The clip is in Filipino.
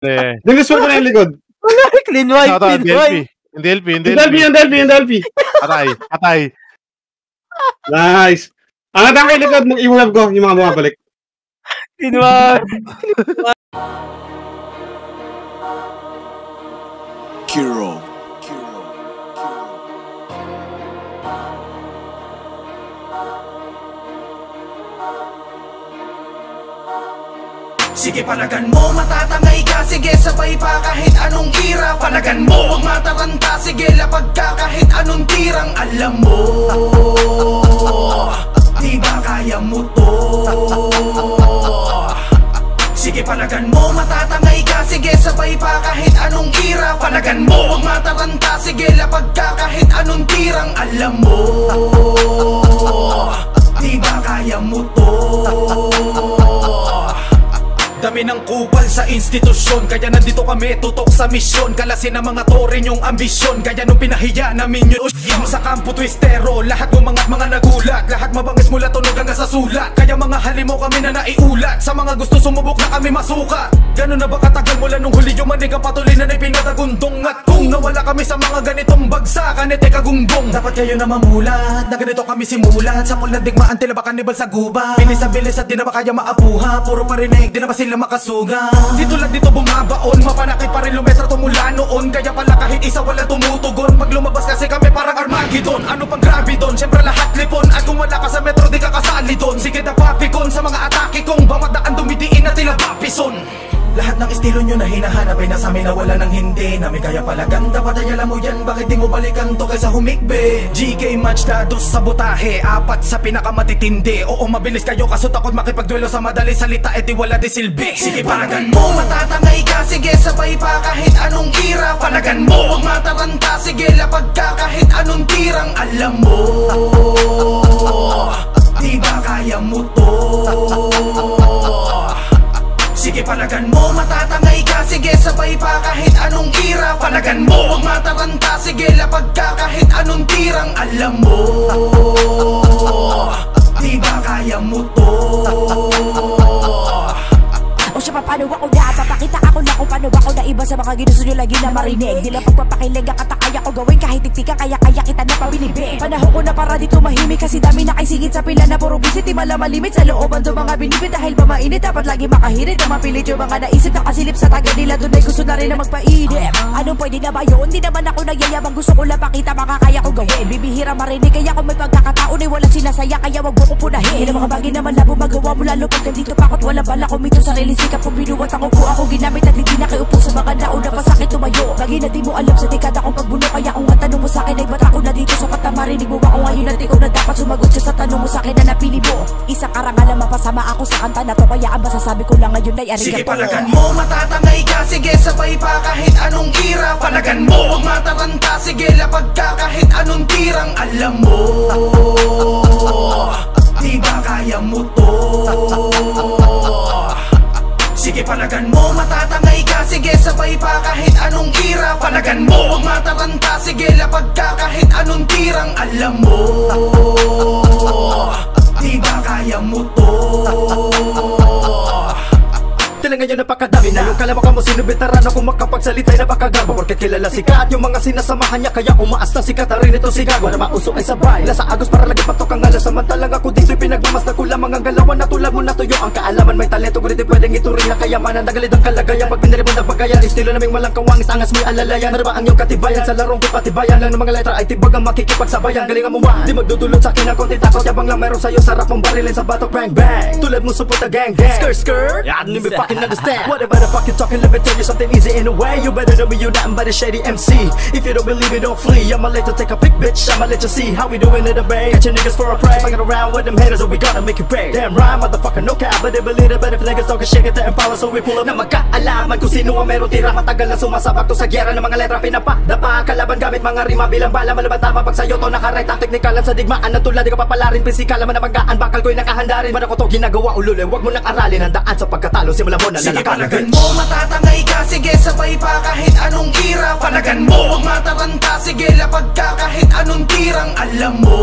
Diniswell ko na yung likod. Wala, clean wipe, clean wipe. Yung Delphi. Patay. Nice. Angat ang kay likod, mag-iwab ko yung mga bumabalik. Clean wipe. Kiro. Sige palagan mo, matatangay ka. Sige sabay pa kahit anong ira. Palagan mo, huwag mataranta. Sige lapag ka kahit anong tirang. Alam mo, di ba kaya mo to? Sige palagan mo, matatangay ka. Sige sabay pa kahit anong ira. Palagan mo, huwag mataranta. Sige lapag ka kahit anong tirang. Alam mo, di ba kaya mo to? Dami ng kupal sa institusyon, kaya nandito kami tutok sa misyon. Kalasin ang mga tore yung ambisyon, kaya nung pinahiya namin yun sa kampo twistero, lahat mo mga nagulat. Lahat mabangis mula tunog hanggang sa sulat. Kaya mga halimo kami na naiulat. Sa mga gusto sumubok na kami masuka. Ganun na ba katagal mula nung huli yung manigang patuloy na pinatagundong. At kung nawala kami sa mga ganitong bagsakan, teka gunggong, dapat kayo na mamulat na ganito kami simulat. Sa mulan digmaan tila ba kanibal sa guba. Bilis at di na ba kaya maapuha. Puro parinig, di na ba sila makasuga. Dito lang dito bumabaon, mapanakit pa rin lumetro tumula noon. Kaya pala kahit isa wala tumutugon. Pag lumabas kasi kami parang Armageddon. Ano pang grabe doon, syempre lahat lipon. At kung wala ka sa metro di ka kasali doon. Sige na papikon sa mga atake kong bawat daan dumidiin na tila papison. Lahat ng estilo nyo na hinahanap ay nasa amin na wala ng hindi namin kaya pala ganda. Patay alam mo yan, bakit di mo balikan to kaysa humikbe? GK match na dos sa butahe, apat sa pinakamatitindi. Oo mabilis kayo kaso takot makipagduelo sa madali salita, di wala di silbi. Sige palagan mo, matatangay ka. Sige sabay pa kahit anong ira. Palagan mo, huwag mataranta. Sige lapag ka kahit anong tirang. Alam mo, di ba kaya mo to? Sige palagan mo, matatangay ka. Sige sabay pa kahit anong ira. Palagan mo, huwag mataranta. Sige lapag ka kahit anong tirang. Alam mo, di ba kaya mo to? O siya paano ako na, papakita ako na kung paano ako na iba sa mga ginusto nyo lagi na marinig. Di lang pagpapakilig ang katakaya ko gawin kahit tiktika, kaya kita na pabilibin. Panahon ko na para dito mahimik kasi dami na kaisingit sa pila na puro bisit. Di malamalimit sa looban do mga binibit dahil ba mainit, dapat lagi makahirit. Ang mapilit yung mga naisip na kasilip sa taga nila. Doon ay gusto na rin na magpainip. Anong pwede na ba yun? Di naman ako nagyayabang, gusto ko lang pakita makakaya ko gawin. Bibihira marinig kaya kung may pagkakataon ay wala sinasaya, kaya wag mo ko punahin. Hindi na mga bagay naman labo magawa mo lalo pag nandito pa ako't wala bala kumito sarili. Sikap kung binuwat ako po ako ginamit at hindi na kayupo sa mga nauna pa sakit tumayo. Lagi na di mo alam sa dekada kong pagbuno, kaya kung ang tanong mo sa akin ay ba't ako na dito sa katamarin. Mo ba ako ngayon at ikaw na dapat sumagot siya sa tanong mo sa akin na napili mo. Isang karangalan mapasama ako sa kanta na to, kaya ang masasabi ko lang ngayon ay arigato. Sige palagan mo, matatangay ka. Sige sabay pa kahit anong ira. Palagan mo, huwag mataranta. Sige lapag ka kahit anong tirang. Alam mo, di ba kaya mo to? Sige palagan mo, matatangay ka. Sige sabay pa kahit anong ira. Palagan mo, huwag mataranta. Sige lapag ka kahit anong tirang. Alam mo, di ba kaya mo to? Tila ngayon napakadami na yung kalabakan mo, sino veterano kung makapagsalita ay napakagabo. Porque kilala sikat yung mga sinasamahan niya, kaya umaas na sikat na rin ito si Gago. Na mausok ay sabay, nasa agos para lagi patok ang alas. Samantalang ako dito'y pinagmamasdan ko lamang ang galawan na tulad mo natuyo ang kaalaman. May talento ngunit pwedeng ituring na kayamanan. Nagalid ang kalagayan pag biniribon ng bagayan. Estilo naming walang kawangis, angas may alalayan. Ano ba ang iyong katibayan? Sa larong kipatibayan lang ng mga letra ay tibag ang makikipagsabayan. Galingan mo ba? Di magdudulot sa akin ang konti takot. Yabang lang meron sa'yo, sarap mong barilin sa batok bang bang. Tulad mo supot na gang gang. Skr skr, yeah, I don't even fucking understand. Whatever the fuck you talking, let me tell you something easy in a way. You better know me, you nothing but a shady MC. If you don't believe me, don't flee. I'ma let you take a pic, bitch. I'ma let you see how we doing in the bay. Catch your niggas for a prey. Fucking around with them haters, so we gotta make it pay. Damn rhyme, motherfucker, no cap, but they believe it. But if niggas talking shit, get the empower, so we pull up. Na magkaalaman kung sino ang meron tira. Matagal na sumasabak to sa gyera ng mga letra. Pinapadapa, kalaban gamit mga rima. Bilang bala, malaban tama pag sa'yo to nakaray. Ang teknikalan sa digmaan na tulad. Di ka papalarin, pisikal naman na magaan. Bakal ko'y nakahandarin. Man ako to ginagawa ululay. Huwag mo nang aralin ang daan sa pagkatalo. Simula mo na lalakaran. Matatangay ka. Sige sabay pa kahit anong ira. Palagan mo, huwag mataranta. Sige lapag ka kahit anong tirang. Alam mo,